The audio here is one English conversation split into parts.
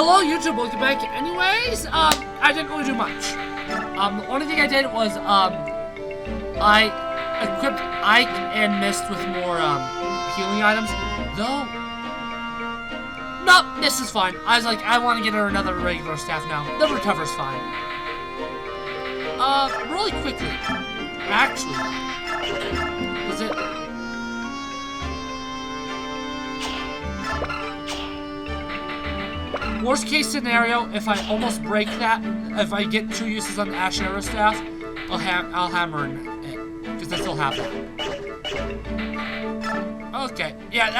Hello YouTube, welcome back. Anyways, I didn't really do much. The only thing I did was, I equipped Ike and Mist with more, healing items. Though, no, this is fine. I was like, I want to get her another regular staff now. The recover's fine. Really quickly. Actually, is it... Worst case scenario, if I almost break that, if I get 2 uses on the Ash Arrow Staff, I'll hammer it, because I still have that. Okay, yeah,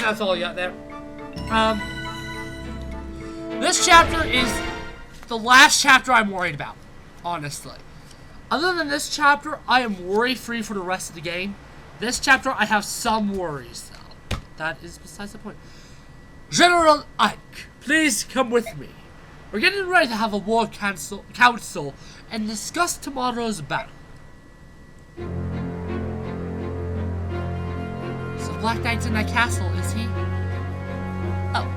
that's all you got there. This chapter is the last chapter I'm worried about, honestly. Other than this chapter, I am worry-free for the rest of the game. This chapter, I have some worries, though. That is besides the point. General Ike, please come with me. We're getting ready to have a war council and discuss tomorrow's battle. So Black Knight's in that castle, is he? Oh.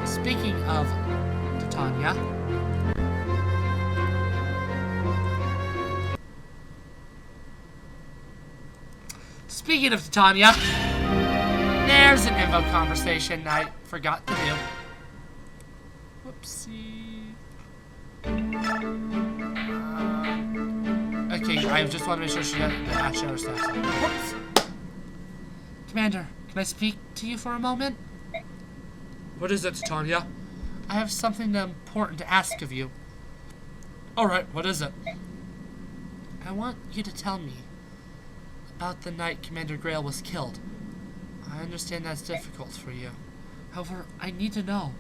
Speaking of Titania. Speaking of Titania. There's an info conversation I forgot to do. Whoopsie. Okay, I just want to make sure she has the Ash Arrow Staff. Whoops. Commander, can I speak to you for a moment? What is it, Titania? I have something important to ask of you. Alright, what is it? I want you to tell me about the night Commander Grail was killed. I understand that's difficult for you. However, I need to know.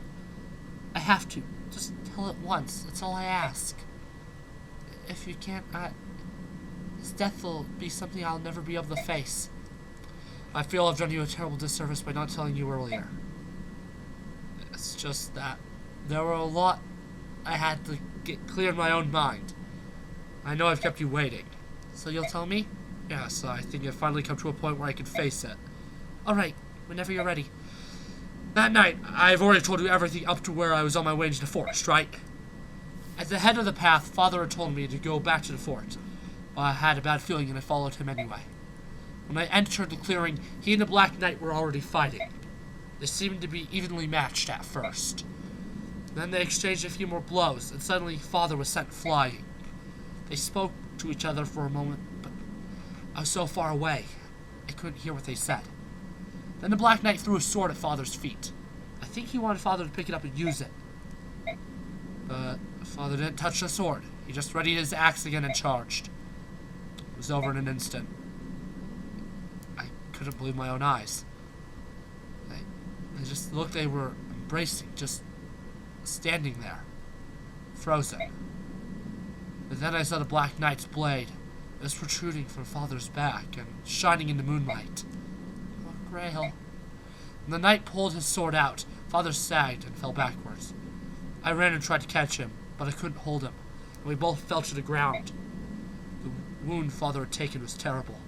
I have to. Just tell it once. That's all I ask. If you can't, his death will be something I'll never be able to face. I feel I've done you a terrible disservice by not telling you earlier. It's just that there were a lot I had to get clear in my own mind. I know I've kept you waiting. So you'll tell me? Yes, I think I've finally come to a point where I can face it. Alright, whenever you're ready. That night, I've already told you everything up to where I was on my way into the forest, right? At the head of the path, Father had told me to go back to the fort. But I had a bad feeling and I followed him anyway. When I entered the clearing, he and the Black Knight were already fighting. They seemed to be evenly matched at first. Then they exchanged a few more blows, and suddenly Father was sent flying. They spoke to each other for a moment, but I was so far away, I couldn't hear what they said. Then the Black Knight threw a sword at Father's feet. I think he wanted Father to pick it up and use it. But Father didn't touch the sword. He just readied his axe again and charged. It was over in an instant. I couldn't believe my own eyes. They just looked, they were embracing, just standing there. Frozen. But then I saw the Black Knight's blade. It was protruding from Father's back and shining in the moonlight. Grail. When the knight pulled his sword out, Father sagged and fell backwards. I ran and tried to catch him, but I couldn't hold him, and we both fell to the ground. The wound Father had taken was terrible,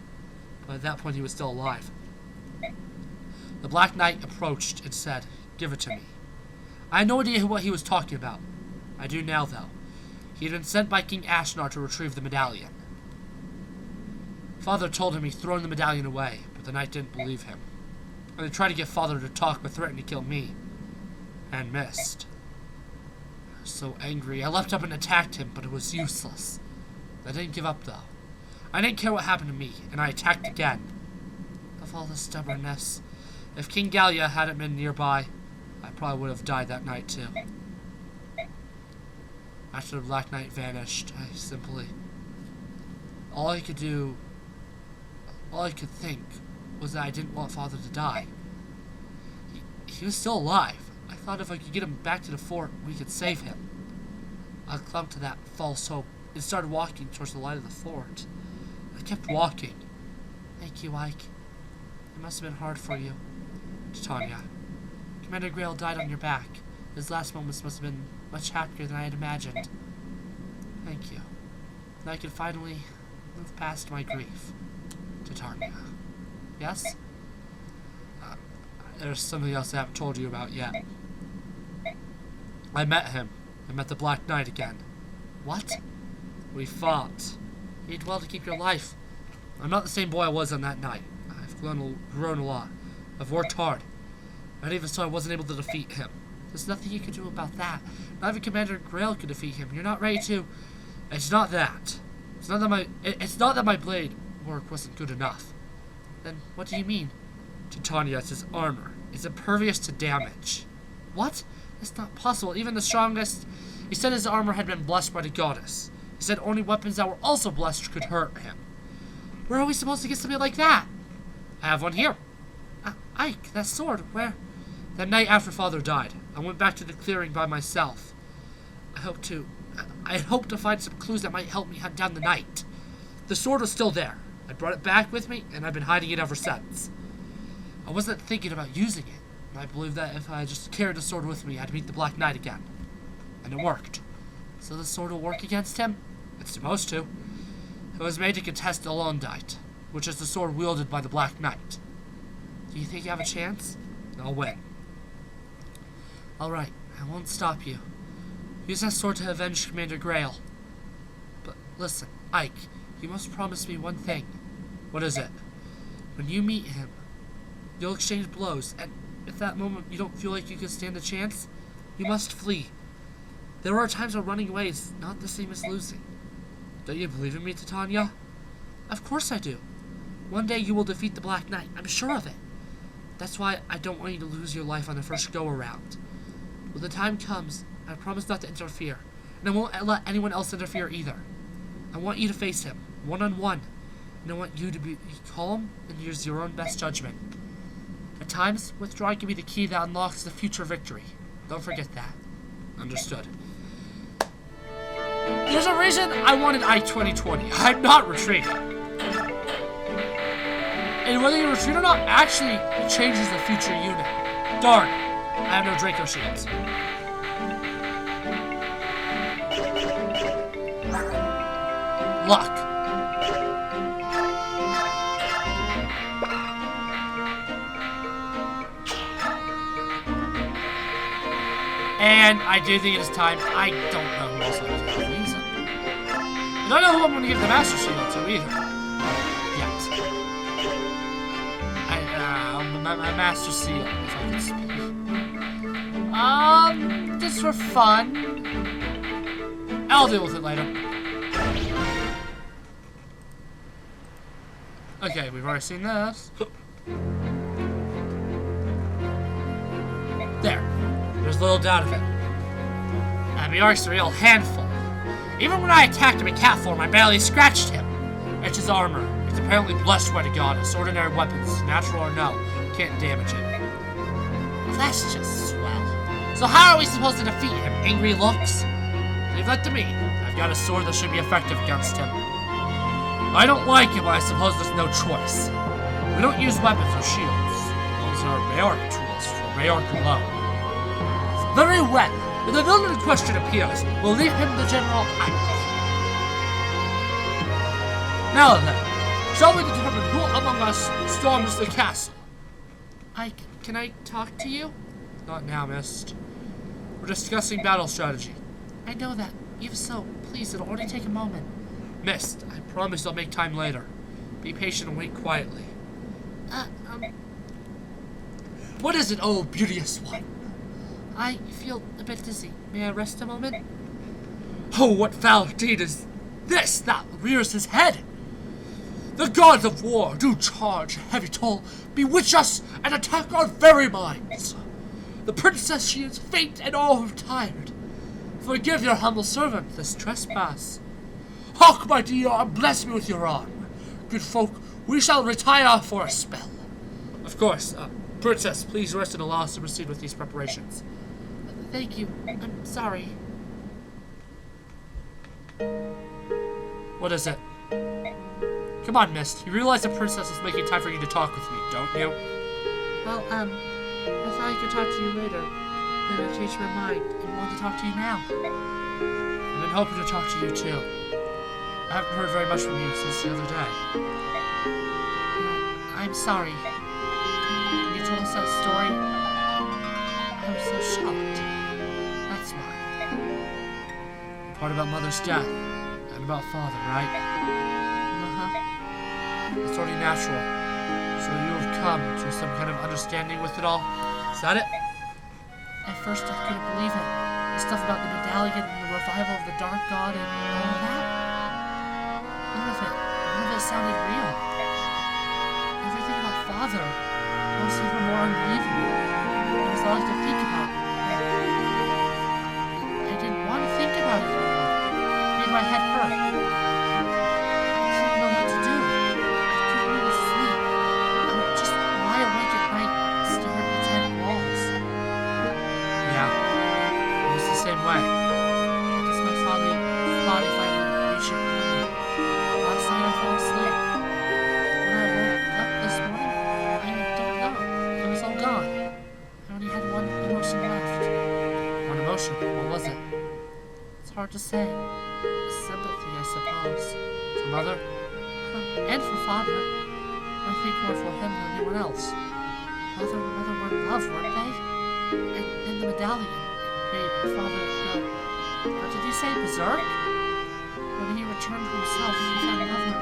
but at that point he was still alive. The Black Knight approached and said, "Give it to me." I had no idea what he was talking about. I do now, though. He had been sent by King Ashnar to retrieve the medallion. Father told him he'd thrown the medallion away, but the knight didn't believe him. And they tried to get Father to talk, but threatened to kill me. And missed. I was so angry, I leapt up and attacked him, but it was useless. I didn't give up, though. I didn't care what happened to me, and I attacked again. Of all the stubbornness, if King Gallia hadn't been nearby, I probably would have died that night, too. After the Black Knight vanished, I simply... All I could think was that I didn't want Father to die. He was still alive. I thought if I could get him back to the fort, we could save him. I clung to that false hope and started walking towards the light of the fort. I kept walking. Thank you, Ike. It must have been hard for you. Titania. Commander Grail died on your back. His last moments must have been much happier than I had imagined. Thank you. And I could finally move past my grief. Titania. Yes? there's something else I haven't told you about yet. I met him. I met the Black Knight again. What? We fought. You did well to keep your life. I'm not the same boy I was on that night. I've grown a lot. I've worked hard. And even so, I wasn't able to defeat him. There's nothing you can do about that. Not even Commander Grail could defeat him. You're not ready to... It's not that. It's not that my blade work wasn't good enough. Then what do you mean? Titania's armor is impervious to damage. What? That's not possible. Even the strongest... He said his armor had been blessed by the goddess. He said only weapons that were also blessed could hurt him. Where are we supposed to get something like that? I have one here. Ike, that sword, where? That night after Father died, I went back to the clearing by myself. I hoped to find some clues that might help me hunt down the knight. The sword was still there. I brought it back with me, and I've been hiding it ever since. I wasn't thinking about using it. I believed that if I just carried the sword with me, I'd meet the Black Knight again. And it worked. So the sword will work against him? It's supposed to. It was made to contest the Londite, which is the sword wielded by the Black Knight. Do you think you have a chance? I'll win. Alright, I won't stop you. Use that sword to avenge Commander Grail. But listen, Ike, you must promise me one thing. What is it? When you meet him, you'll exchange blows, and if that moment you don't feel like you can stand a chance, you must flee. There are times when running away is not the same as losing. Don't you believe in me, Titania? Of course I do. One day you will defeat the Black Knight, I'm sure of it. That's why I don't want you to lose your life on the first go-around. When the time comes, I promise not to interfere, and I won't let anyone else interfere either. I want you to face him, one-on-one, and I want you to be calm and use your own best judgment. At times, withdrawing can be the key that unlocks the future victory. Don't forget that. Understood. There's a reason I wanted I-2020. I'm not retreating. And whether you retreat or not actually changes the future unit. Darn, I have no Draco shields. Luck. And I do think it is time. I don't know who else I'm going to use it. I don't know who I'm going to give the Master Shield to either. Yet. My Master Seal, if I can speak. Just for fun. I'll deal with it later. Okay, we've already seen this. There. There's little doubt of it. Bjork's a real handful. Even when I attacked him in cat form, I barely scratched him. It's his armor. It's apparently blessed by the goddess. Ordinary weapons, natural or no, can't damage it. That's just swell. So how are we supposed to defeat him? Angry looks? Leave that to me. I've got a sword that should be effective against him. I don't like him, but I suppose there's no choice. We don't use weapons or shields. Those are Bjork tools for Bjork alone. Very well. When the villain in question appears, we'll leave him the General Ike. Now then, shall we determine who among us storms the castle? Ike, can I talk to you? Not now, Mist. We're discussing battle strategy. I know that. Even so, please, it'll only take a moment. Mist, I promise I'll make time later. Be patient and wait quietly. What is it, oh beauteous one? I feel a bit dizzy. May I rest a moment? Oh, what foul deed is this that rears his head? The gods of war do charge a heavy toll, bewitch us, and attack our very minds. The princess, she is faint and all tired. Forgive your humble servant this trespass. Hark, my dear, and bless me with your arm. Good folk, we shall retire for a spell. Of course, Princess, please rest and allow us to proceed with these preparations. Thank you. I'm sorry. What is it? Come on, Mist. You realize the princess is making time for you to talk with me, don't you? Well, I thought I could talk to you later. Then I changed my mind and want to talk to you now. I've been hoping to talk to you, too. I haven't heard very much from you since the other day. I'm sorry. Can you told us that story, I was so shocked. That's why. The part about Mother's death and about Father, right? It's only natural. So you have come to some kind of understanding with it all? Is that it? At first I couldn't believe it. The stuff about the medallion and the revival of the Dark God and all of that. None of it sounded real. Everything about Father was even more unbelievable. It was all I could think about. I didn't want to think about it anymore. It made my head hurt. I didn't know what to do. I couldn't really sleep. I would just lie awake at night, staring at the dead walls. Yeah, it was the same way. I guess my father thought if I would reach it early. Last night I fell asleep. When I woke up this morning, I don't know. It was all gone. I only had one emotion left. One emotion? What was it? It's hard to say. Sympathy, I suppose. For Mother? And for Father. I think more for him than anyone else. Mother were in love, weren't they? And the medallion made Father go. Or did you say berserk? When he returned to himself, he found Mother.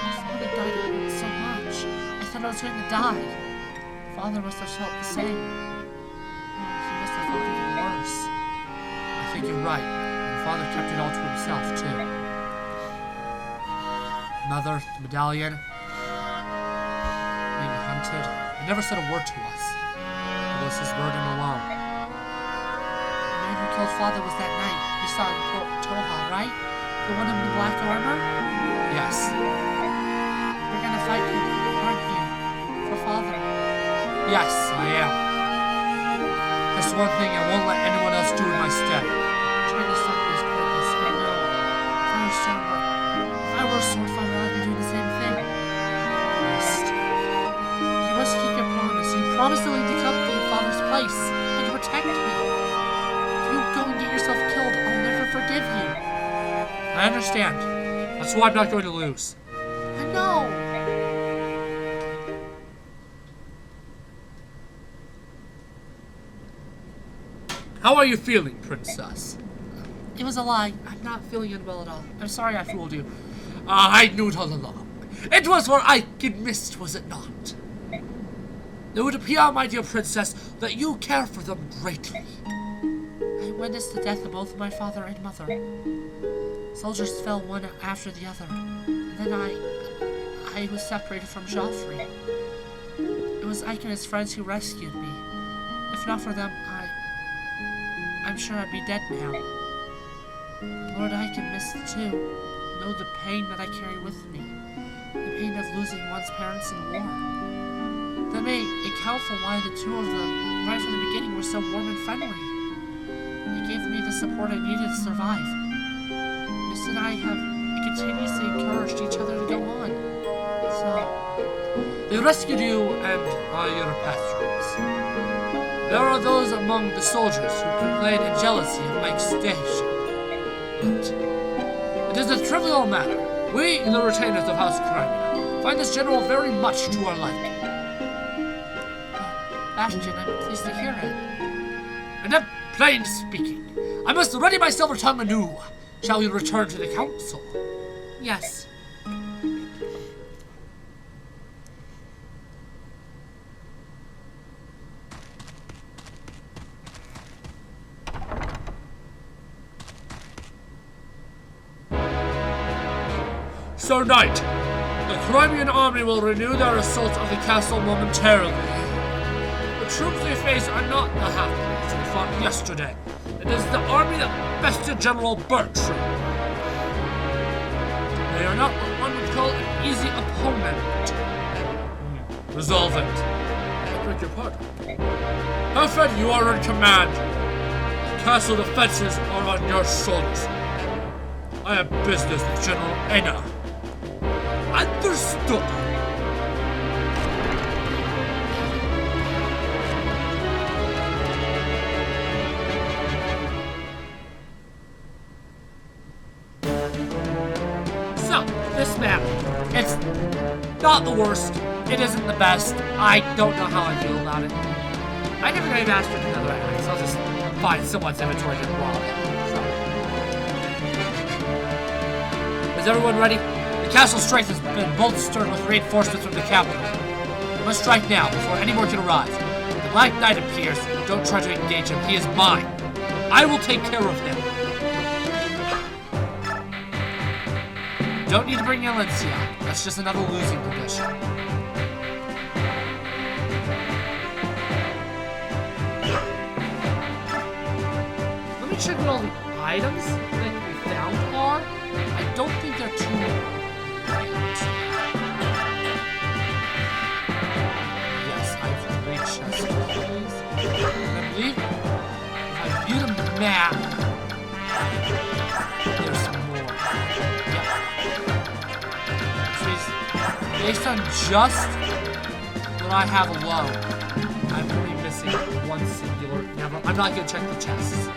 My father died at once so much. I thought I was going to die. Father must have felt the same. Oh, he must have felt even worse. I think you're right. And Father kept it all to himself, too. Mother, the medallion, being hunted. He never said a word to us. It was his burden alone. The man who killed Father was that night we saw in Port Toha, right? The one in the black armor? Yes. You're gonna fight him, aren't you? For Father. Yes, I am. That's one thing I won't let anyone else do in my stead. Trying to stop his purpose, I know. If I were a sword fighter, I'd be doing the same thing. You must keep your promise. You promised to lead the company in Father's place and to protect me. If you go and get yourself killed, I'll never forgive you. I understand. That's why I'm not going to lose. I know. How are you feeling, Princess? It was a lie. I'm not feeling unwell at all. I'm sorry I fooled you. I knew it all along. It was for Ike Mist, was it not? It would appear, my dear Princess, that you care for them greatly. I witnessed the death of both my father and mother. Soldiers fell one after the other. And then I was separated from Joffrey. It was Ike and his friends who rescued me. If not for them, I'm sure I'd be dead now. Lord Ike and Mist, too, know the pain that I carry with me. The pain of losing one's parents in war. That may account for why the two of them, right from the beginning, were so warm and friendly. They gave me the support I needed to survive. Mist and I have continuously encouraged each other to go on. So, they rescued you and are your patrons. There are those among the soldiers who complain in jealousy of Mike's station. But it is a trivial matter. We, the retainers of House Crimea, find this general very much to our liking. Bastion, I'm pleased to hear it. And plain speaking, I must ready my silver tongue anew. Shall we return to the council? Yes. Sir Knight, the Crimean army will renew their assault of the castle momentarily. The troops we face are not the half-breeds we fought yesterday. It is the army that bested General Bertram. They are not what one would call an easy opponent. Resolve it. I beg your pardon. Herford, you are in command. The castle defenses are on your shoulders. I have business with General Ena. Understood. So, this map, it's not the worst. it isn't the best. I don't know how I feel about it. I never got a master in another axe. I'll just find someone's inventory to rob it. Is everyone ready? The castle's strength has been bolstered with reinforcements from the capital. We must strike now, before any more can arrive. The Black Knight appears. Don't try to engage him. He is mine. I will take care of him. Don't need to bring Alencia. That's just another losing condition. Let me check what all the items that we found are. I don't think they're too great. Yes, I have 3 chest keys. And I believe if I view the map, there's some more. Yeah. So based on just what I have alone, I'm only missing 1 singular. Never. I'm not gonna check the chests.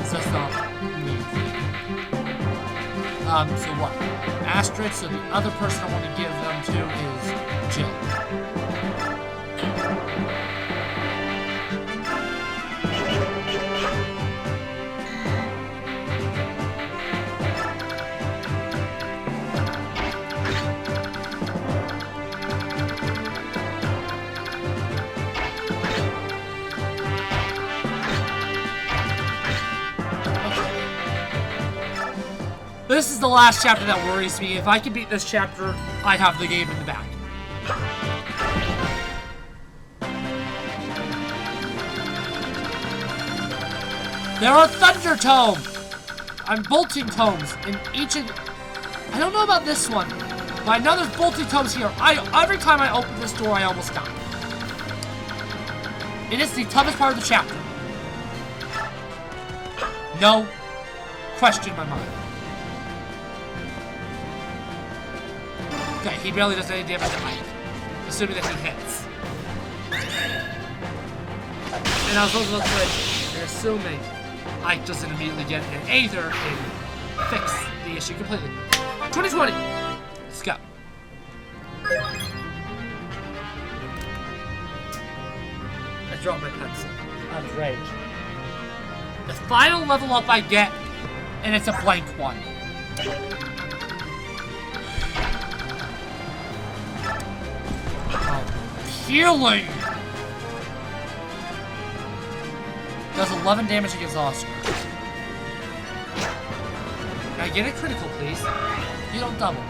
So that's not me. So what? Astrid, so the other person I want to give them to is Jill. This is the last chapter that worries me. If I can beat this chapter, I have the game in the bag. There are Thunder Tomes! and bolting tomes in each of... I don't know about this one, but I know there's bolting tomes here. Every time I open this door, I almost die. It is the toughest part of the chapter. No question in my mind. Okay, he barely does any damage to Ike, assuming that he hits. And I was also looking at it, assuming Ike doesn't immediately get an Aether and fix the issue completely. 2020! Let's go. I dropped my pencil. Out of rage. The final level up I get, and it's a blank one. Healing! Does 11 damage against Oscar. Can I get a critical, please? You don't double.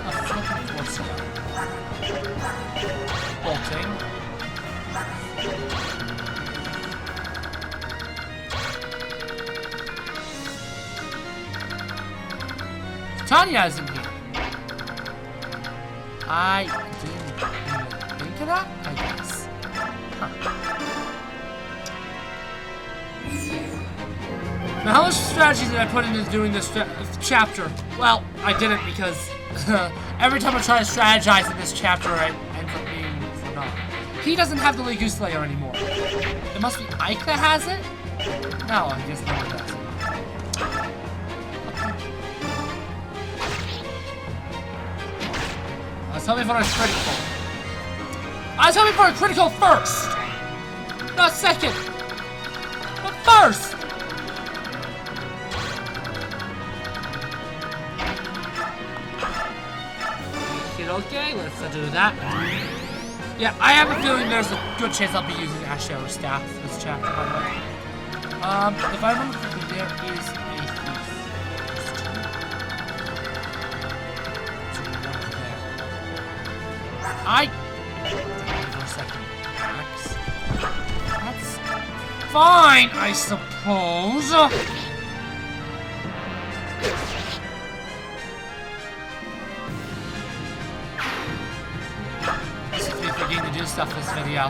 A flipping force go. Bolting. Tanya isn't here. I didn't even think of that, I guess. Huh. Now, how much strategy did I put into doing this chapter? Well, I didn't because every time I try to strategize in this chapter, it ends up being for naught. He doesn't have the Legoose Layer anymore. It must be Ike that has it? No, I guess no one does it. I was hoping for a critical. I was hoping for a critical first! Not second! But first! Okay, let's do that. Yeah, I have a feeling there's a good chance I'll be using Ash Shower Staff this chapter, by the way. If I remember correctly, there is a thief. For a second. Axe. That's fine, I suppose. To do stuff this video.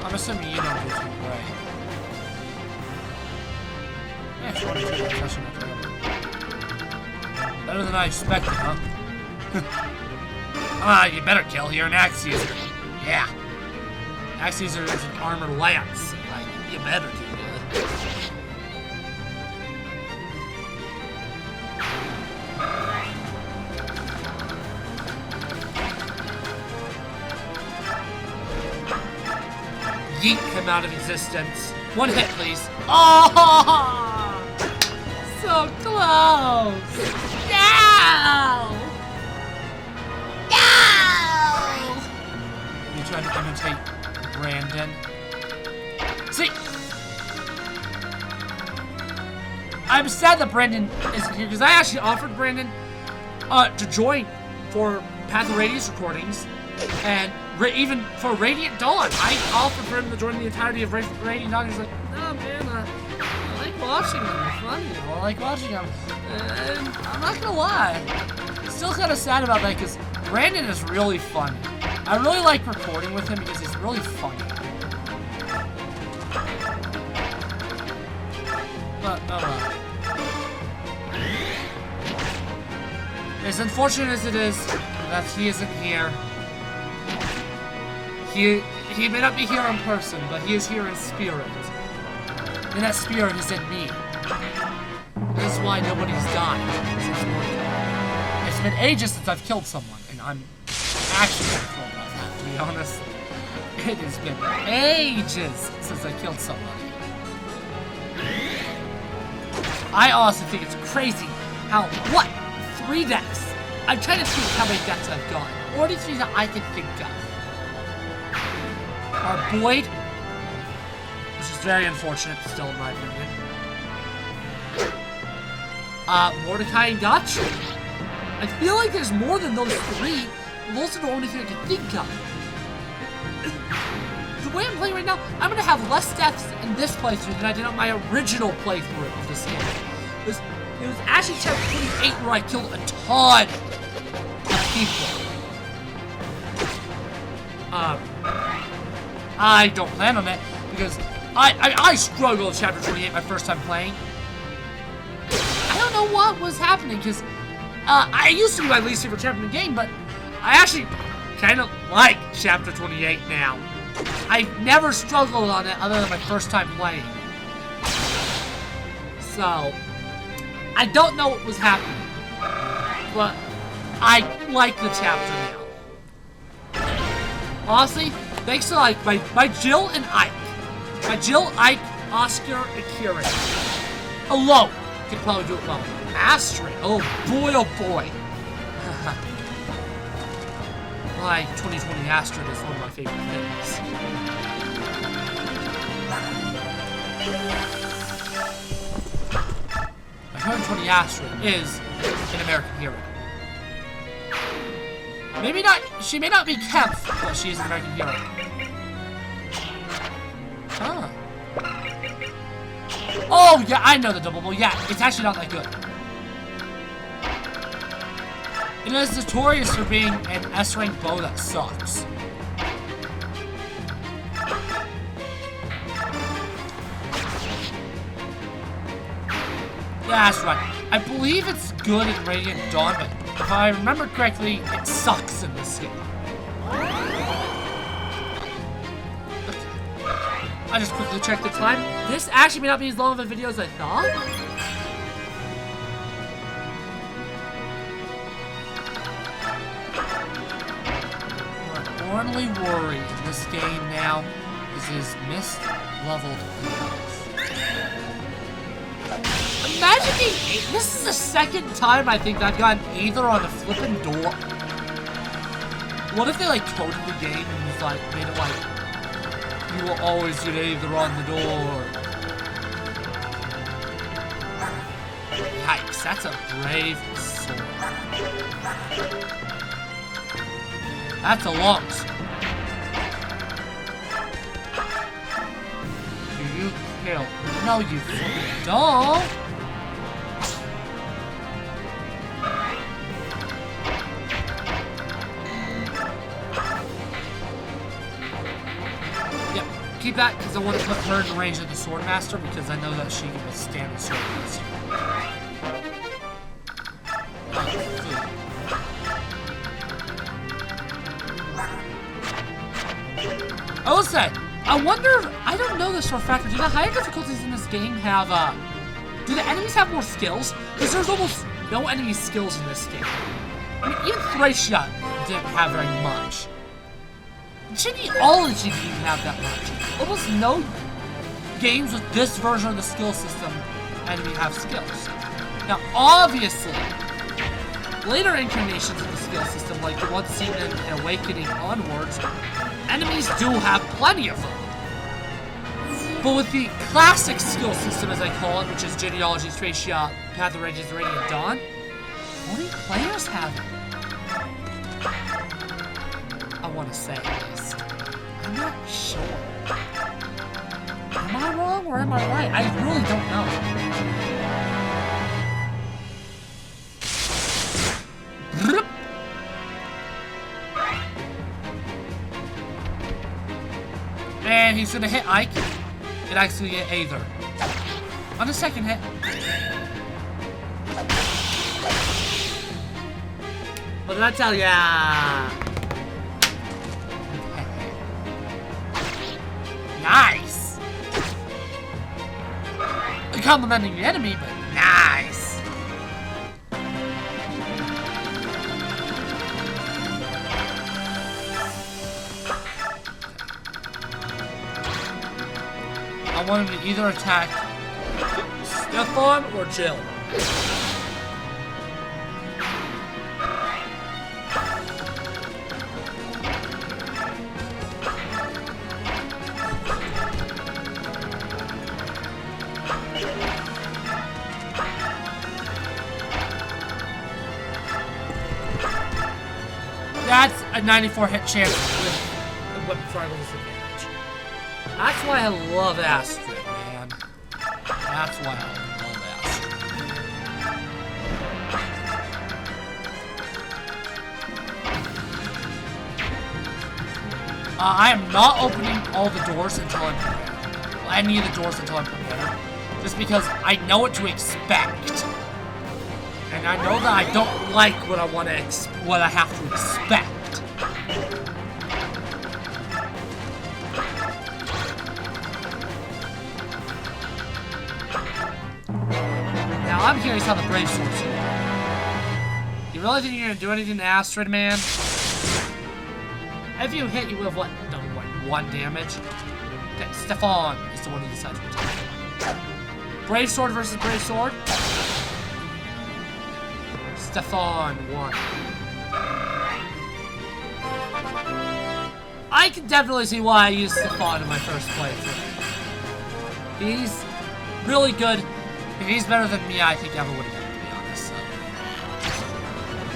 I'm assuming you don't do too great. Yeah, 22 session. Better than I expected, huh? You better kill. You're an axe user. Yeah. Axe user is an armored lance. Like, you better do good. Yeet him out of existence. One hit, please. Oh! So close! No! No! You trying to imitate Brandon? See? I'm sad that Brandon isn't here because I actually offered Brandon to join for Path of Radiance recordings and even for Radiant Dawn. I offered for him to join the entirety of Radiant Dawn. He's like, no, man, I like watching them. They're funny. I like watching them. And I'm not gonna lie. Still kind of sad about that because Brandon is really funny. I really like recording with him because he's really funny. But, oh well. As unfortunate as it is that he isn't here, he may not be here in person, but he is here in spirit. And that spirit is in me. This is why nobody's died since morning. It's been ages since I've killed someone, and I'm actually thankful about that, to be honest. It has been ages since I killed somebody. I honestly think it's crazy how, 3 deaths? I'm trying to think how many deaths I've gone. 43 that I can think of. Are Boyd, which is very unfortunate still in my opinion. Mordecai and Gotch. I feel like there's more than those 3, but those are the only thing I can think of. The way I'm playing right now, I'm going to have less deaths in this playthrough than I did on my original playthrough of this game. It was actually chapter 28 where I killed a ton of people. I don't plan on it because I struggled with chapter 28 my first time playing. I don't know what was happening because I used to be my least favorite chapter in the game, but I actually kind of like chapter 28 now. I've never struggled on it other than my first time playing. So, I don't know what was happening, but I like the chapter now. Honestly, thanks to like my Jill and Ike. My Jill, Ike, Oscar, and Kieran alone can probably do it well. Astrid, oh boy. My 2020 Astrid is one of my favorite things. My 2020 Astrid is an American hero. Maybe not, she may not be Kempf, but she is an American hero. Huh. Oh, yeah, I know the double bow. Yeah, it's actually not that good. It is notorious for being an S-rank bow that sucks. Yeah, that's right. I believe it's good in Radiant Dawn, but if I remember correctly, it sucks in this game. I just quickly checked the time. This actually may not be as long of a video as I thought. My only worry in this game now is his mist-leveled heals. Imagine being this is the second time I think I've gotten either on a flippin' door. What if they like coded the game and was like made it like you will always get either on the door? Yikes, that's a brave sword. That's a long sword. Do you kill? No, you don't. Yep, keep that because I want to put her in the range of the Swordmaster because I know that she can withstand the Swordmaster. I will say, I wonder, I don't know this for a fact, do the higher difficulties in this game have, do the enemies have more skills? Because there's almost no enemy skills in this game. I mean, even Thracia didn't have very much. Genealogy didn't have that much. Almost no games with this version of the skill system enemy have skills. Now, obviously, later incarnations of the skill system, like the ones seen in Awakening onwards, enemies do have plenty of them. But with the classic skill system, as I call it, which is Genealogy, Thracia, Path of Radiance, Radiant Dawn, only players have it. I want to say at least. I'm not sure. Am I wrong or am I right? I really don't know. And he's gonna hit Ike and actually get Aether. On the second hit. What did I tell ya? Nice! Complimenting the enemy, but nice! I want him to either attack Stefan or Jill. That's a 94 hit chance with weapon fragile disadvantage. That's why I love Astrid, man. That's why I love Astrid. I am not opening all the doors until I'm prepared. Well, any of the doors until I'm prepared. Just because I know what to expect. And I know that I don't like what I want to what I have to expect. Now I'm curious how the Brave Sword's gonna go. You really think you're gonna do anything to Astrid, man? If you hit, you will have what? Done what? 1 damage? Okay, Stefan is the one who decides to attack. Brave Sword versus Brave Sword. Stefan won. I can definitely see why I used Stefan in my first playthrough. He's really good. If he's better than me, I think Evan would have done, to be honest. So.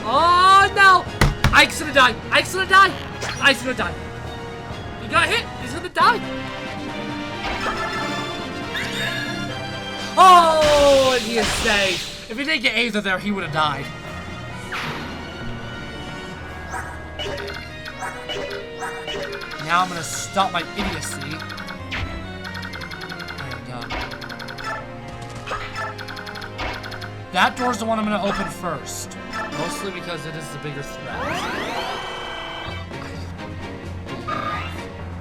Oh no! Ike's gonna die! Ike's gonna die! Ike's gonna die! He got hit! He's gonna die! Oh, and he is safe. If he didn't get Aether there, he would have died. Now I'm gonna stop my idiocy. And, that door's the one I'm gonna open first. Mostly because it is the bigger threat.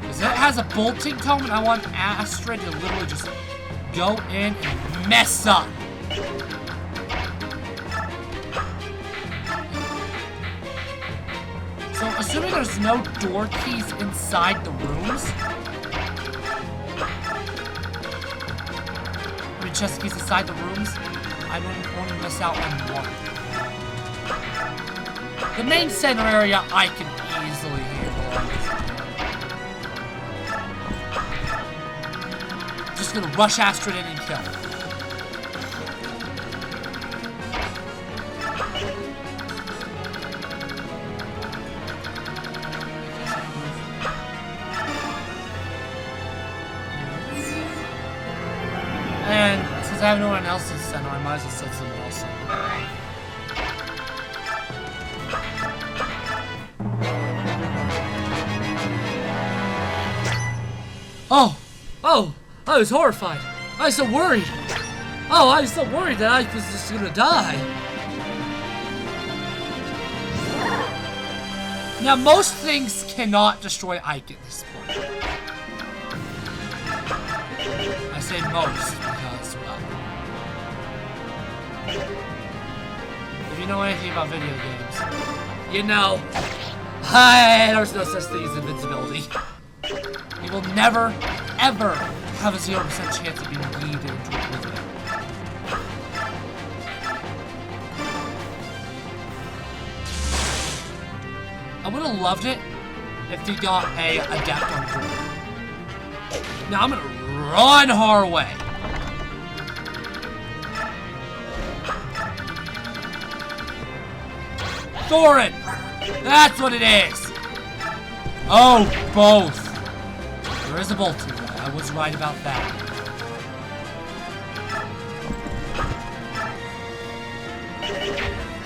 Because it has a bolting tome, and I want Astrid to literally just go in and mess up. So, assuming there's no door keys inside the rooms. I mean, chest keys inside the rooms. I don't want to miss out on one. The main center area I can easily handle. Just gonna rush Astrid in and kill. And since I have no one else in center, I might as well set someone else in. Oh, I was horrified. I was so worried. Oh, I was so worried that I was just gonna die. Now, most things cannot destroy Ike at this point. say most because, well, if you know anything about video games, you know, there's no such thing as invincibility. You will never, ever have a 0% chance of being yeeted into oblivion. I would have loved it if they got a adept on board. Now I'm gonna run her away. Thorin! That's what it is! Oh, both. There is a bolting. I was right about that.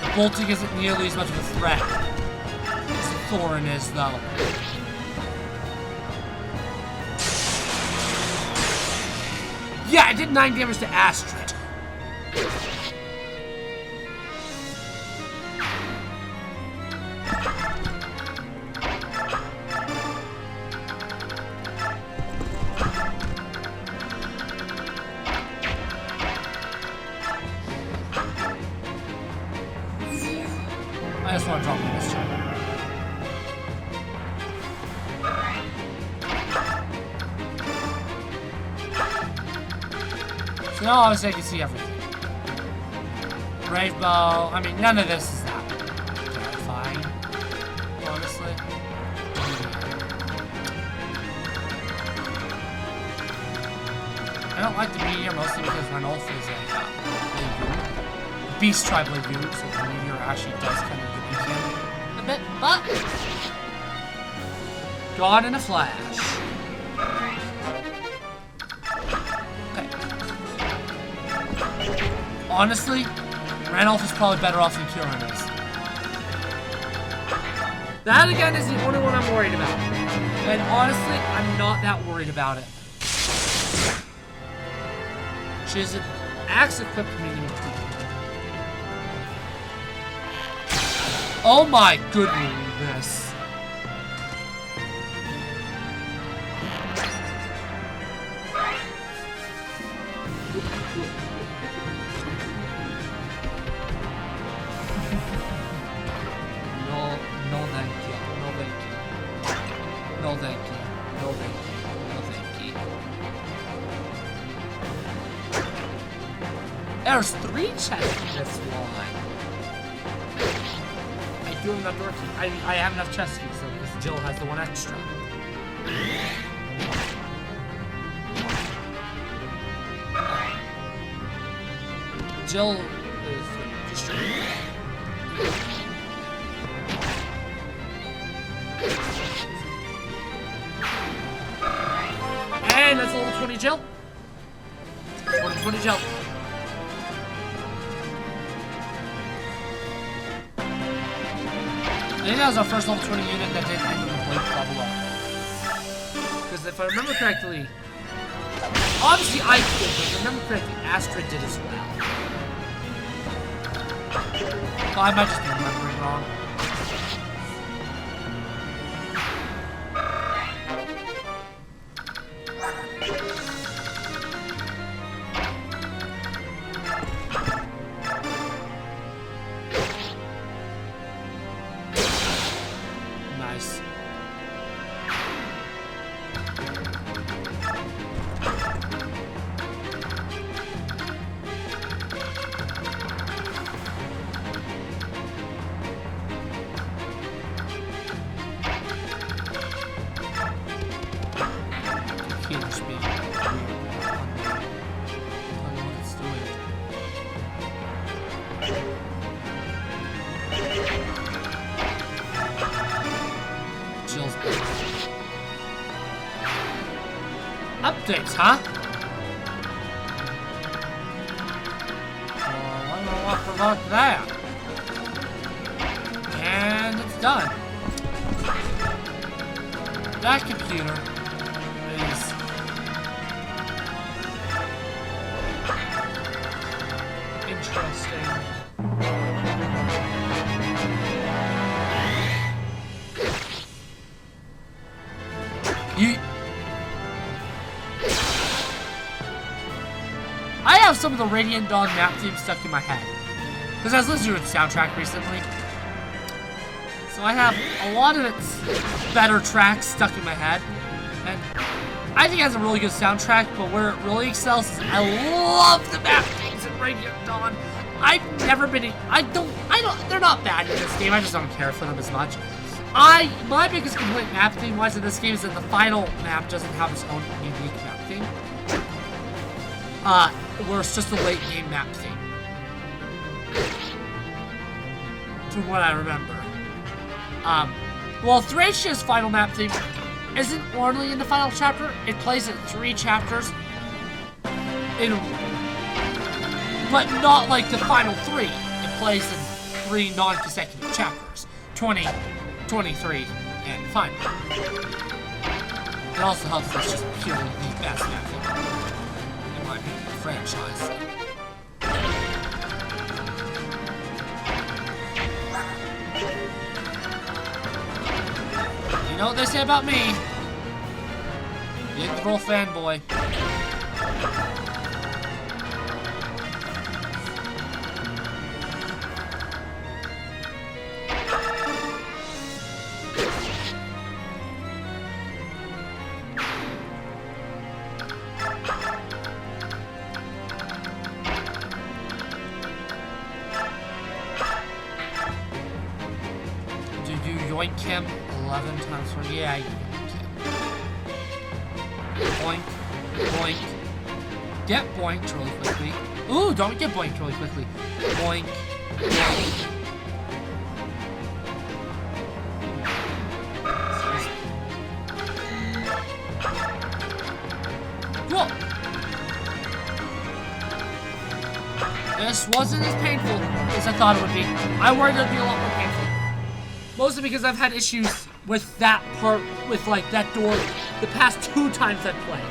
The bolting isn't nearly as much of a threat as the Thorin is, though. Yeah, I did 9 damage to Astrid. I just want to drop him this turn. So now obviously I can see everything. Brave bow. I mean, none of this is that terrifying, honestly. I don't like the meteor mostly because Ranulf is a beast tribe lagoon, so the meteor actually does kind of weaken him a bit, but gone in a flash. Okay. Honestly, Ranulf is probably better off than Kieran is. That again is the only one I'm worried about. And honestly, I'm not that worried about it. She has an axe equipped medium. Oh my goodness. No thank you. No thank you. No thank you. No thank you. No thank you. There's 3 chests in this one. I do have enough door keys. I have enough chest keys, so because Jill has the 1 extra. Jill is destroyed. And that's a level 20 Jill. 20 Jill. I think that was our first level 20 unit that didn't end with Blake level up. Because if I remember correctly, obviously I did, but if I remember correctly, Astrid did as well. Well, I might just be remembering wrong. Nice. Computer speed. I don't know what it's doing. Jill's updates, huh? I'm gonna walk about that. And it's done. That computer is interesting. I have some of the Radiant Dawn map themes stuck in my head. Because I was listening to its soundtrack recently. So I have a lot of its better tracks stuck in my head. And I think it has a really good soundtrack, but where it really excels is I love the map themes in Radiant Dawn. I've never been, they're not bad in this game, I just don't care for them as much. My biggest complaint map theme wise in this game is that the final map doesn't have its own unique map theme. Where it's just a late game map theme. From what I remember. Well, Thrasia's final map theme isn't only in the final chapter, it plays in 3 chapters. But not like the final 3. It plays in 3 non-consecutive chapters. 20, 23, and final. It also helps us just purely the best map theme. In my opinion, the franchise. You know what they say about me? The integral fanboy. Did you yoink him 11 times for? Yeah, you yoink him. Boink, boink. Get boinked really quickly. Ooh, don't get boinked really quickly. Boink, boink. Cool. This wasn't as painful as I thought it would be. I worried it would be a lot more painful. Mostly because I've had issues with that part, with like that door, the past 2 times I've played.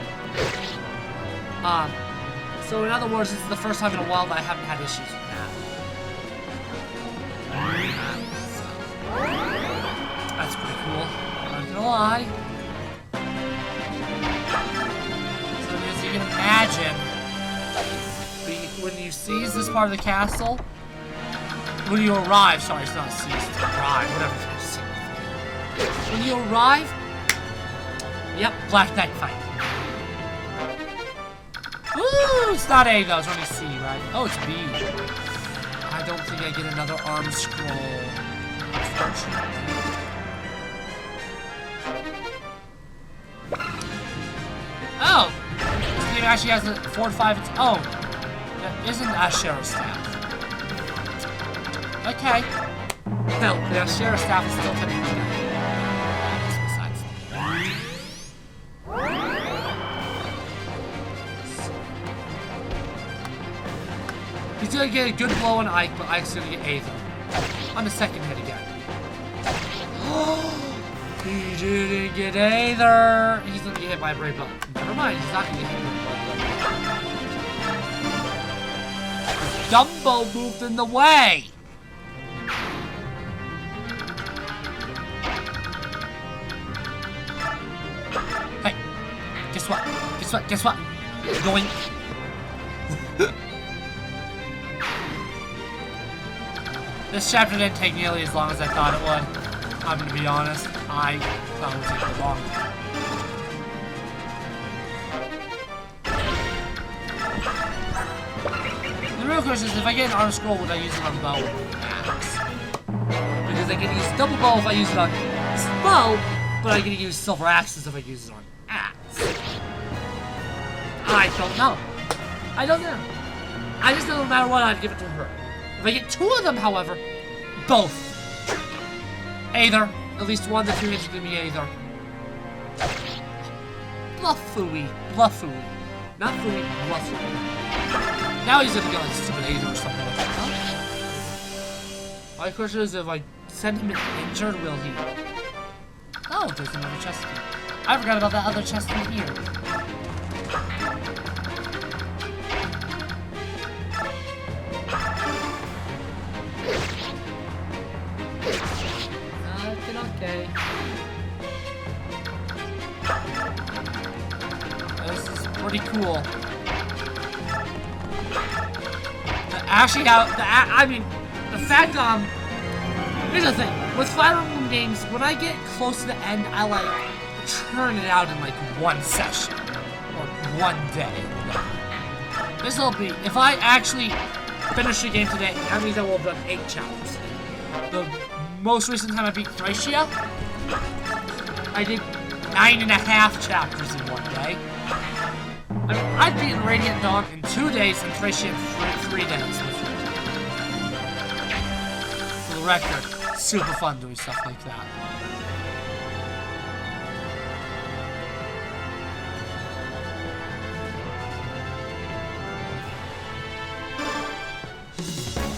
So in other words, this is the first time in a while that I haven't had issues with that. That's pretty cool. I'm not gonna lie. So as you can imagine, when you seize this part of the castle, when you arrive, sorry, it's not seize, it's arrive, whatever it is. When you arrive, yep, Black Knight fight. Ooh, it's not A though, it's only C, right? Oh, it's B. I don't think I get another arm scroll, unfortunately. Oh! This game actually has a 4 to 5. Oh! That isn't a Sheriff's Staff. Okay. Hell, the Sheriff's Staff is still technically good. Besides. He's gonna get a good blow on Ike, but Ike's gonna get Aether. On the second hit again. He didn't get Aether! He's gonna get hit by a Brave Belt. Never mind, he's not gonna get hit by a Brave Belt. Dumbo moved in the way! Hey, guess what? Guess what? Guess what? Going. This chapter didn't take nearly as long as I thought it would. I'm gonna be honest. I thought it would take a long time. The real question is, if I get an arm scroll, would I use it on bow or axe? Because I can use double bow if I use it on bow, but I can use silver axes if I use it on axe. I don't know. I don't know. I just know no matter what, I'd give it to her. If I get 2 of them, however, both. Either. At least 1 to 2 hits are gonna be either. Bluffooey. Bluffooey. Not fooey, bluffooey. Now he's gonna get like stupid either or something like that. My question is, if I send him injured, will he? Oh, there's another chest key. I forgot about that other chest key here. Okay. This is pretty cool. Actually, now, I mean, the fact, here's the thing. With Fire Emblem games, when I get close to the end, I, like, churn it out in, like, one session. Or one day. This'll be, if I actually finish the game today, that means I will have done 8 chapters. The most recent time I beat Thracia, I did 9.5 chapters in one day. I mean, I've beaten Radiant Dawn in 2 days and Thracia in 3 days before. For the record, super fun doing stuff like that.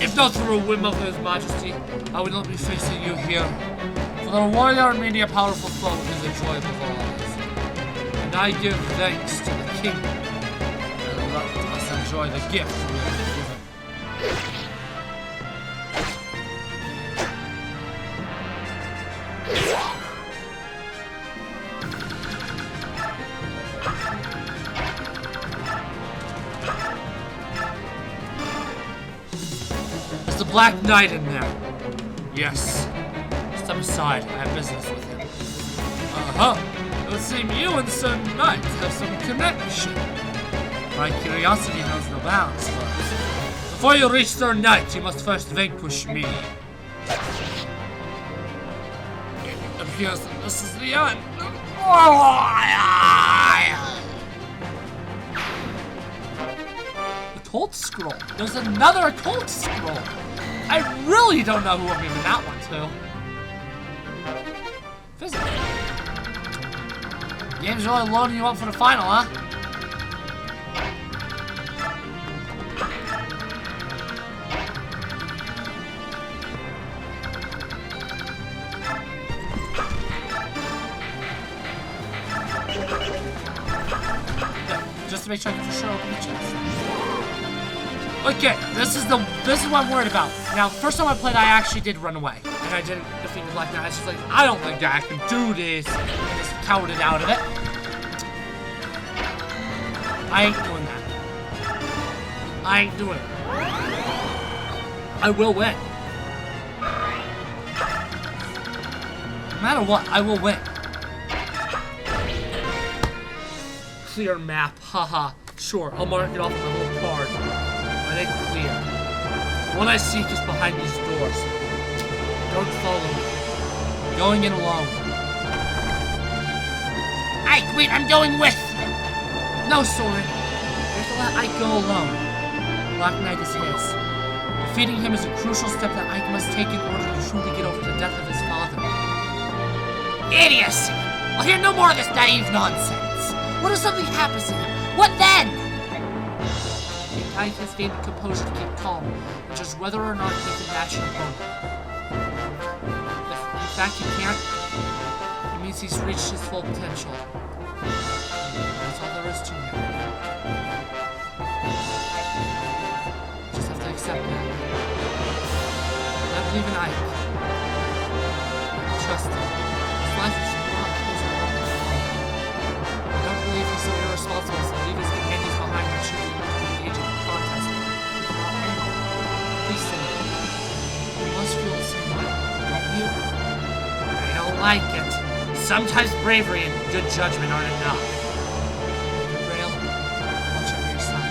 If not through a whim of His Majesty, I would not be facing you here. For the warrior and many a powerful foe is a joy above all others. And I give thanks to the King, and let us enjoy the gift we have been given. There's the Black Knight in there. Yes. Step aside, I have business with him. Uh-huh. It would seem you and Sir Knight have some connection. My curiosity knows no bounds, but before you reach Sir Knight, you must first vanquish me. It appears that this is the end. The Cold Scroll. There's another Cold Scroll. I really don't know who I'm giving that one to. Physically. Game's really loading you up for the final, huh? Just to make sure I can for sure open the chest. Okay, this is what I'm worried about. Now, the first time I played, I actually did run away. And I didn't defeat the Black Knight. I was just like, I don't think I can do this. I just cowered out of it. I ain't doing that. I ain't doing it. I will win. No matter what, I will win. Clear map, haha. Sure, I'll mark it off on my little card. But it ain't clear. The one I seek is behind these doors. Don't follow me. I'm going in alone. Ike, wait, I'm going with! No, Soren. You have to let Ike go alone. Black Knight is his. Defeating him is a crucial step that Ike must take in order to truly get over the death of his father. Idiocy! I'll hear no more of this naive nonsense. What if something happens to him? What then? Ike has gained the composure to keep calm, which is whether or not he can match an opponent. If in fact he can't, it means he's reached his full potential. That's all there is to him. Just have to accept that. I believe in Ike. I trust him. His life is not his own. I don't believe he's so irresponsible as to leave his companions behind when choosing to engage in a contest. Please say it. You must feel the same way, don't you? I don't like it. Sometimes bravery and good judgment aren't enough. Grail, watch over your son.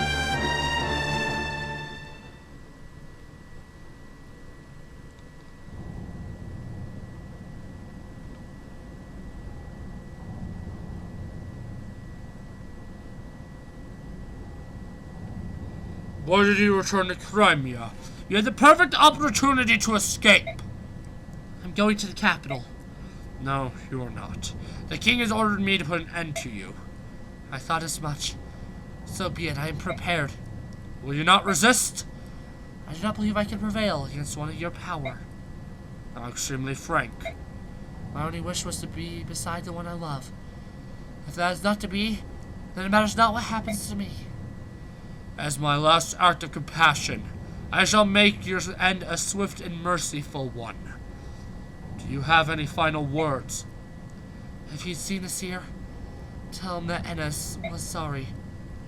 Why did you return to Crimea? You had the perfect opportunity to escape. I'm going to the capital. No, you are not. The king has ordered me to put an end to you. I thought as much. So be it, I am prepared. Will you not resist? I do not believe I can prevail against one of your power. I'm extremely frank. My only wish was to be beside the one I love. If that is not to be, then it matters not what happens to me. As my last act of compassion, I shall make your end a swift and merciful one. Do you have any final words? Have you seen the seer? Tell him that Ennis was sorry.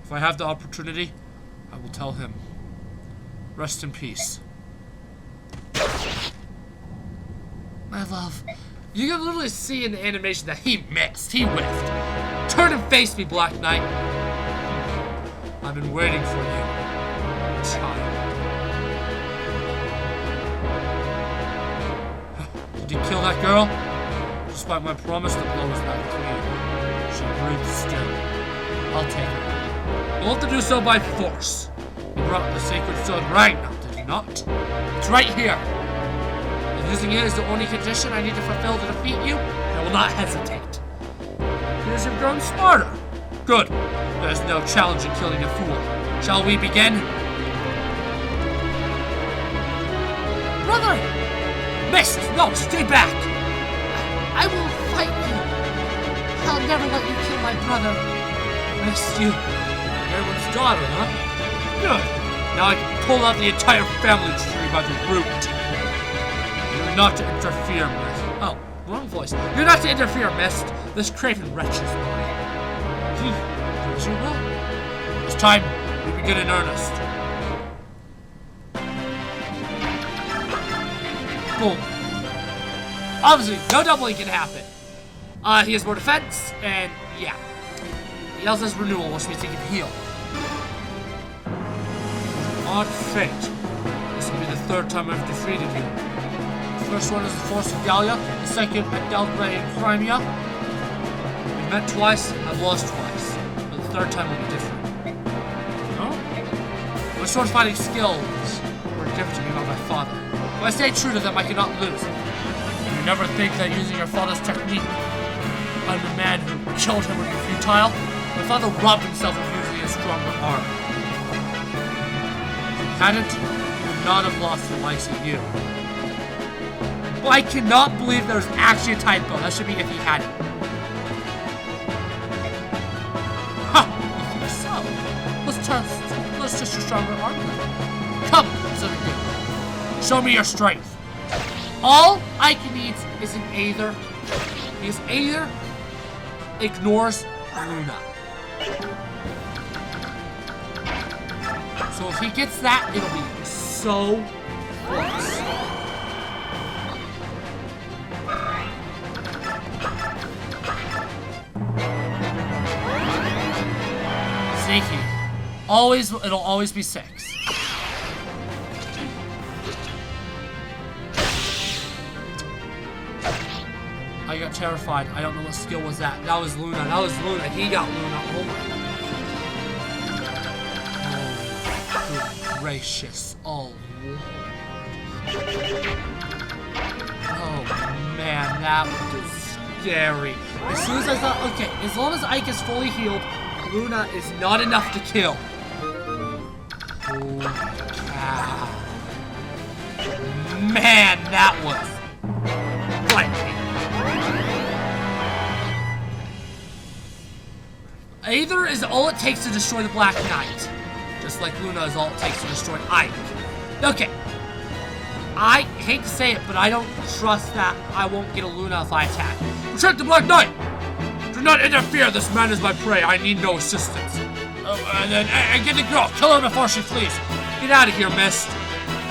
If I have the opportunity, I will tell him. Rest in peace. My love. You can literally see in the animation that he missed. He whiffed. Turn and face me, Black Knight. I've been waiting for you. Child. Did you kill that girl? Despite my promise, the blow was not clean. She breathes still. I'll take her. You'll have to do so by force. You brought the sacred sword Ragnar, did you not? It's right here. If using it is the only condition I need to fulfill to defeat you, I will not hesitate. Because you've grown smarter. Good. There's no challenge in killing a fool. Shall we begin? Brother! Mist! No, stay back! I will fight you. I'll never let you kill my brother. Mist, you... Everyone's daughter, huh? Good. Now I can pull out the entire family tree by the root. You're not to interfere, Mist. Oh, wrong voice. You're not to interfere, Mist. This craven wretch is mine. Do as you will. It's time we begin in earnest. Boom. Obviously, no doubling can happen. He has more defense, and yeah. He also has renewal, which means he can heal. Odd fate. This will be the third time I've defeated you. The first one is the Force of Gallia, the second at Delbray in Crimea. We've met twice, I've lost twice. But the third time will be different. No? My sword fighting skills were given to me by my father. If I stay true to them, I cannot lose. You never think that using your father's technique on the man who killed him would be futile? My father robbed himself of using a stronger arm. If he hadn't, he would not have lost the likes of you. Well, I cannot believe there's actually a typo. That should be if he hadn't. Ha! You think so? Let's test your stronger arm. Come, something new. Show me your strength. All I can need is an Aether. Because Aether ignores Luna. So if he gets that, it'll be so close. Sneaky. It'll always be 6. I got terrified. I don't know what skill was that. That was Luna. That was Luna. He got Luna. Oh my. Oh, gracious. Oh, Lord. Oh, man. That was scary. As soon as I thought, okay, as long as Ike is fully healed, Luna is not enough to kill. Oh, cow. Man, that was frightening. Aether is all it takes to destroy the Black Knight. Just like Luna is all it takes to destroy Ike. Okay. I hate to say it, but I don't trust that I won't get a Luna if I attack. Protect the Black Knight! Do not interfere, this man is my prey. I need no assistance. And then, get the girl. Kill her before she flees. Get out of here, Mist.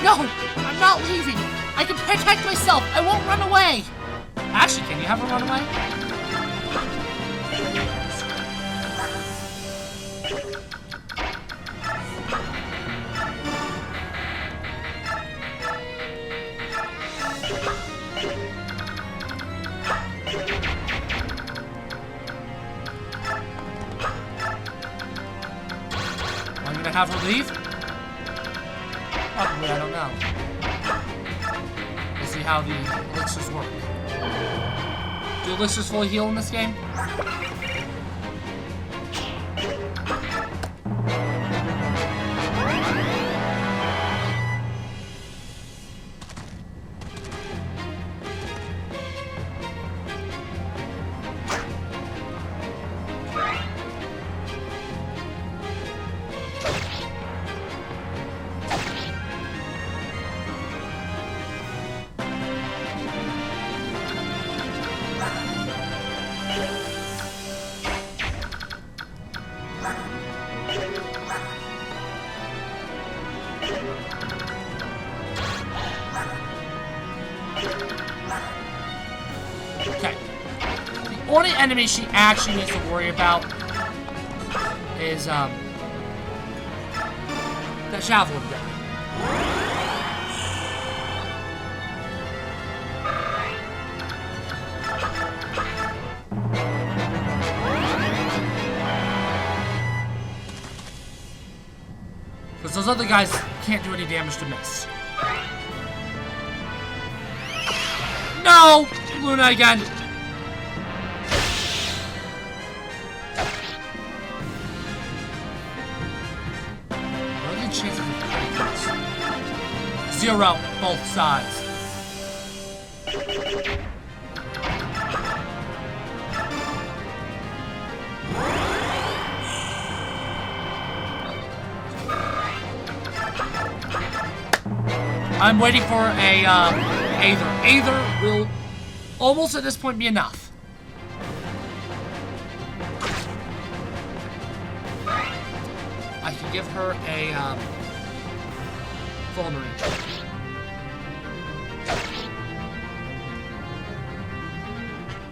No, I'm not leaving. I can protect myself. I won't run away. Actually, can you have her run away? Have her leave? Probably, I don't know. Let's see how the elixirs work. Do elixirs fully heal in this game? only enemy she actually needs to worry about is, that javelin guy. Because those other guys can't do any damage to Miss. No! Luna again! What are the chances of this? 0, both sides. I'm waiting for a, Aether. Aether will almost at this point be enough. I can give her a, vulnerable.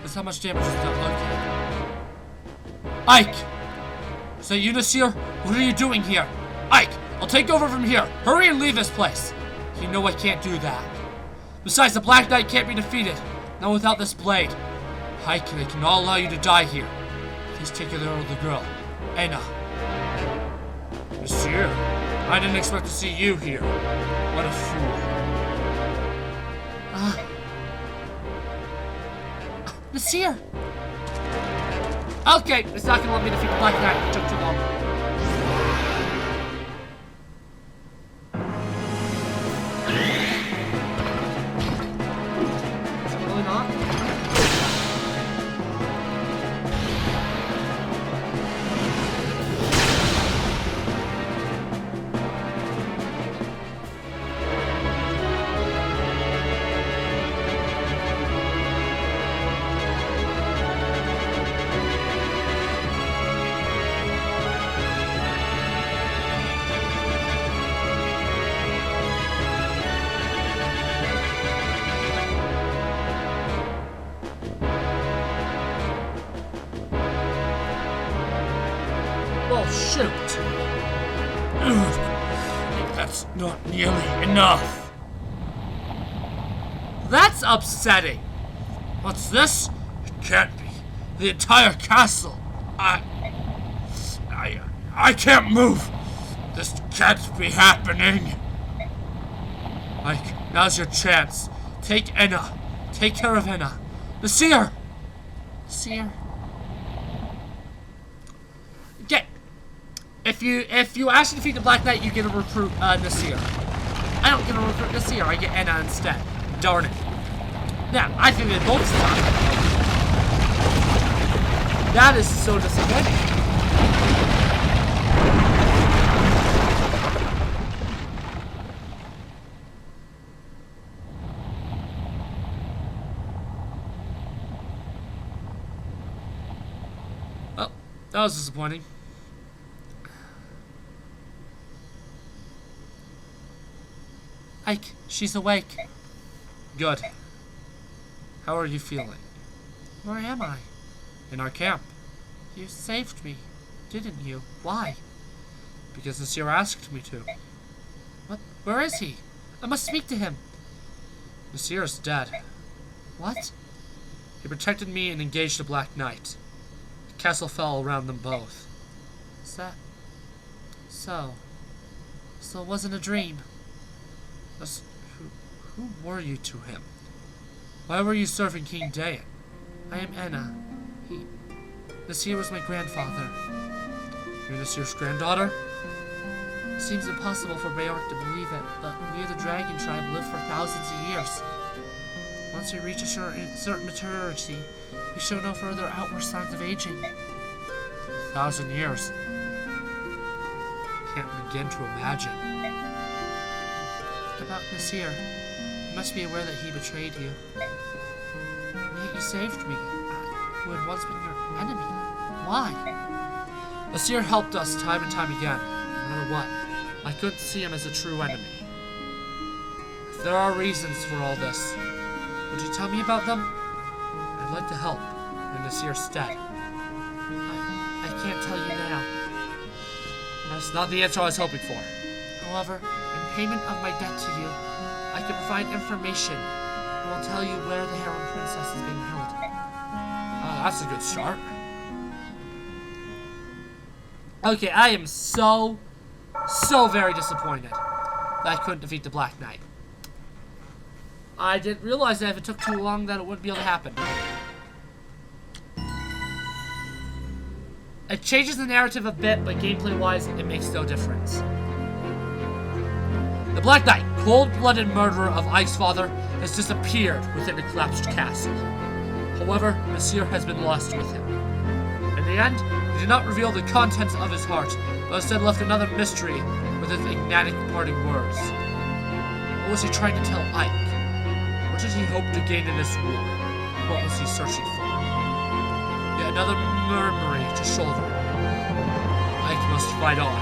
That's how much damage is done. Okay. Ike! Is that you, Nasir? What are you doing here? Ike! I'll take over from here. Hurry and leave this place. You know I can't do that. Besides, the Black Knight can't be defeated. Not without this blade. Ike, I cannot allow you to die here. Please take care of the girl. Anna. Monsieur, I didn't expect to see you here. What a fool. Nasir! Okay, it's not gonna let me defeat the Black Knight. It took too long. Oh, shoot! Ugh. That's not nearly enough. That's upsetting. What's this? It can't be. The entire castle. I can't move. This can't be happening. Ike, now's your chance. Take Enna. Take care of Enna. Nasir! Nasir? Okay. If you actually defeat the Black Knight, you get a recruit Nasir. I don't get a recruit Nasir, I get Enna instead. Darn it. Now, I think they both suck. That is so disappointing. Well, that was disappointing. Ike, she's awake. Good. How are you feeling? Where am I? In our camp. You saved me, didn't you? Why? Because Nasir asked me to. What? Where is he? I must speak to him. Nasir is dead. What? He protected me and engaged the Black Knight. The castle fell around them both. Is that so? So it wasn't a dream. Who were you to him? Why were you serving King Dayan? I am Enna. Nasir was my grandfather. You're Nasir's granddaughter? It seems impossible for Bayark to believe it, but we of the Dragon Tribe live for thousands of years. Once we reach a certain maturity, we show no further outward signs of aging. 1,000 years. Can't begin to imagine. About Nasir, you must be aware that he betrayed you. Yet you saved me, who had once been your enemy. Why? Nasir helped us time and time again, no matter what. I couldn't see him as a true enemy. If there are reasons for all this, would you tell me about them? I'd like to help. in Nasir's stead? I can't tell you now. That's not the answer I was hoping for. However, in payment of my debt to you, I can provide information and will tell you where the Harem Princess is being held. That's a good start. Okay, I am so very disappointed that I couldn't defeat the Black Knight. I didn't realize that if it took too long that it wouldn't be able to happen. It changes the narrative a bit, but gameplay-wise, it makes no difference. The Black Knight, cold-blooded murderer of Ike's father, has disappeared within the collapsed castle. However, Nasir has been lost with him. In the end, he did not reveal the contents of his heart, but instead left another mystery with his enigmatic parting words. What was he trying to tell Ike? What did he hope to gain in this war? What was he searching for? Yet another memory to shoulder. Ike must fight on.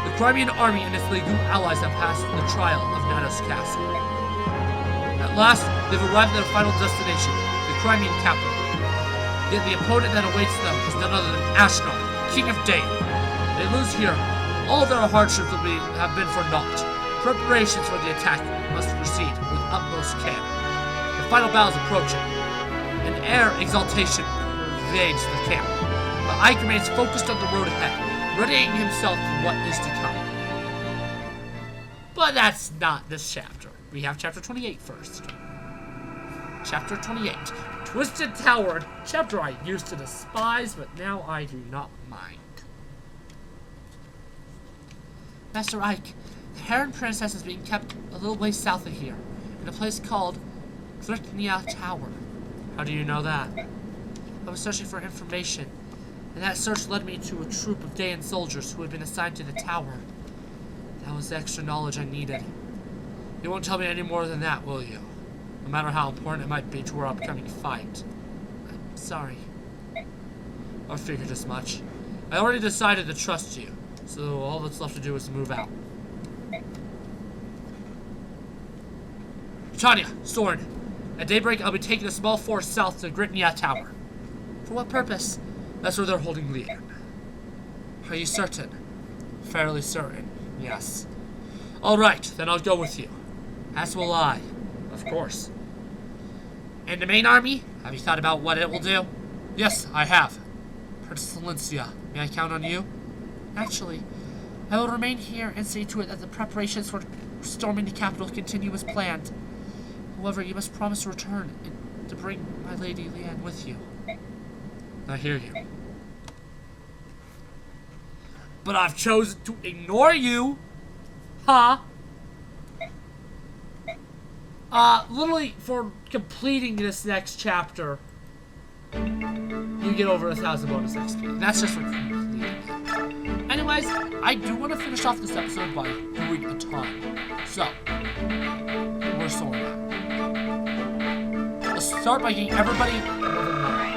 The Crimean army and its League allies have passed the trial of Nanos Castle. At last, they've arrived at their final destination, the Crimean capital. Yet the opponent that awaits them is none other than Ashnar, King of Dane. They lose here. All their hardships have been for naught. Preparations for the attack must proceed with utmost care. The final battle is approaching. An air exaltation pervades the camp, but Ike remains focused on the road ahead, readying himself for what is to come. But that's not this chapter. We have chapter 28 first. Chapter 28. Twisted Tower, a chapter I used to despise, but now I do not mind. Master Ike, the Harem Princess is being kept a little way south of here, in a place called Gritnia Tower. How do you know that? I was searching for information, and that search led me to a troop of Dayan soldiers who had been assigned to the tower. That was the extra knowledge I needed. You won't tell me any more than that, will you? No matter how important it might be to our upcoming fight. I'm sorry. I figured as much. I already decided to trust you, so all that's left to do is move out. Tanya, Soren. At daybreak, I'll be taking a small force south to Gritnia Tower. For what purpose? That's where they're holding Leon. Are you certain? Fairly certain, yes. Alright, then I'll go with you. As will I. Of course. And the main army? Have you thought about what it will do? Yes, I have. Princess Valencia, may I count on you? Actually, I will remain here and see to it that the preparations for storming the capital continue as planned. However, you must promise to return and to bring my lady Leanne with you. I hear you. But I've chosen to ignore you! Huh? Literally, for completing this next chapter, you get over 1,000 bonus XP. That's just for completing it. Anyways, I do want to finish off this episode by doing a ton. So, we're sorting out. Let's start by getting everybody level 9.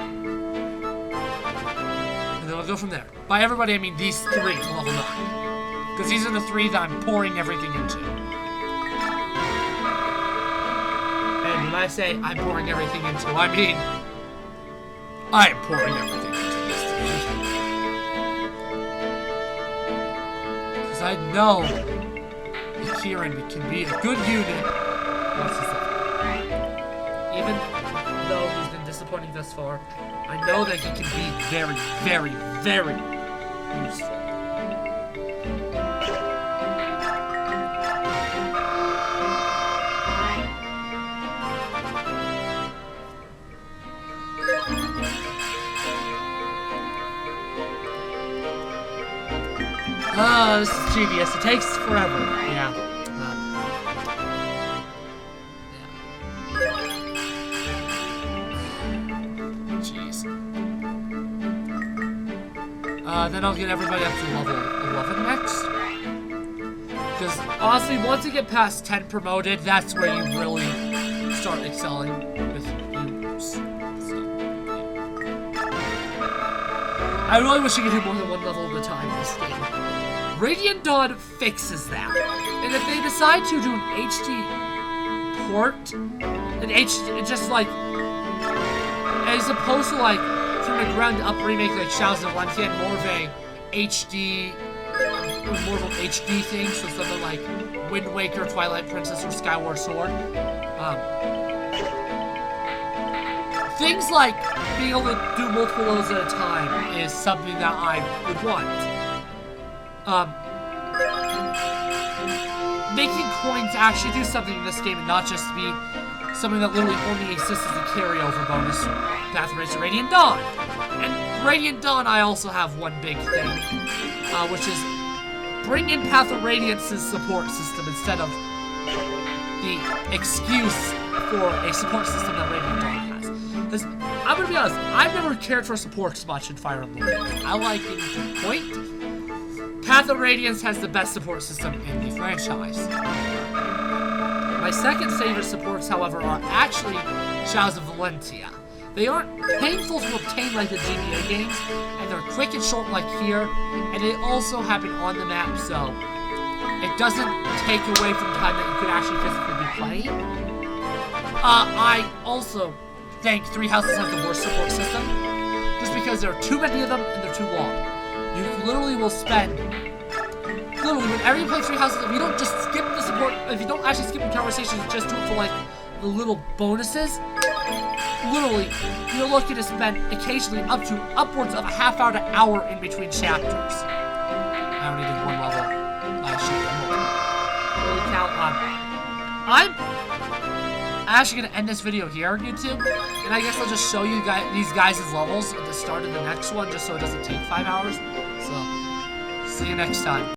And then I'll go from there. By everybody, I mean these 3 to level 9. Because these are the 3 that I'm pouring everything into. And when I say I'm pouring everything into, I mean I am pouring everything into this thing. Because I know that Kieran can be a good unit. Even though he's been disappointing thus far, I know that he can be very, very, very useful. Oh, this is tedious. It takes forever. Yeah. Jeez. Then I'll get everybody up to level 11 next. Because, honestly, once you get past 10 promoted, that's where you really start excelling with use. So, yeah. I really wish you could do more than 1 level at a time in this game. Radiant Dawn fixes that. And if they decide to do an HD port, just like, as opposed to like from a ground up remake like Shadows of Valentia and more of a HD, thing, so something like Wind Waker, Twilight Princess, or Skyward Sword. Things like being able to do multiple levels at a time is something that I would want. Making coins actually do something in this game and not just be something that literally only exists as a carryover bonus. Path of Radiance to Radiant Dawn. And Radiant Dawn, I also have one big thing, which is bring in Path of Radiance's support system instead of the excuse for a support system that Radiant Dawn has. Because, I'm gonna be honest, I've never cared for supports much in Fire Emblem. I like it to the point. Path of Radiance has the best support system in the franchise. My second favorite supports, however, are actually Shadows of Valentia. They aren't painful to obtain like the GBA games, and they're quick and short like here, and they also happen on the map, so it doesn't take away from time that you could actually physically be playing. I also think Three Houses has the worst support system, just because there are too many of them and they're too long. You literally will spend, whenever you play Three Houses, if you don't just skip the support, if you don't actually skip the conversations, just do it for like the little bonuses, literally, you're looking to spend occasionally upwards of a half hour to hour in between chapters. I only did one level. Holy cow, I'm actually gonna end this video here on YouTube, and I guess I'll just show you guys these guys' levels at the start of the next one, just so it doesn't take 5 hours. So, see you next time.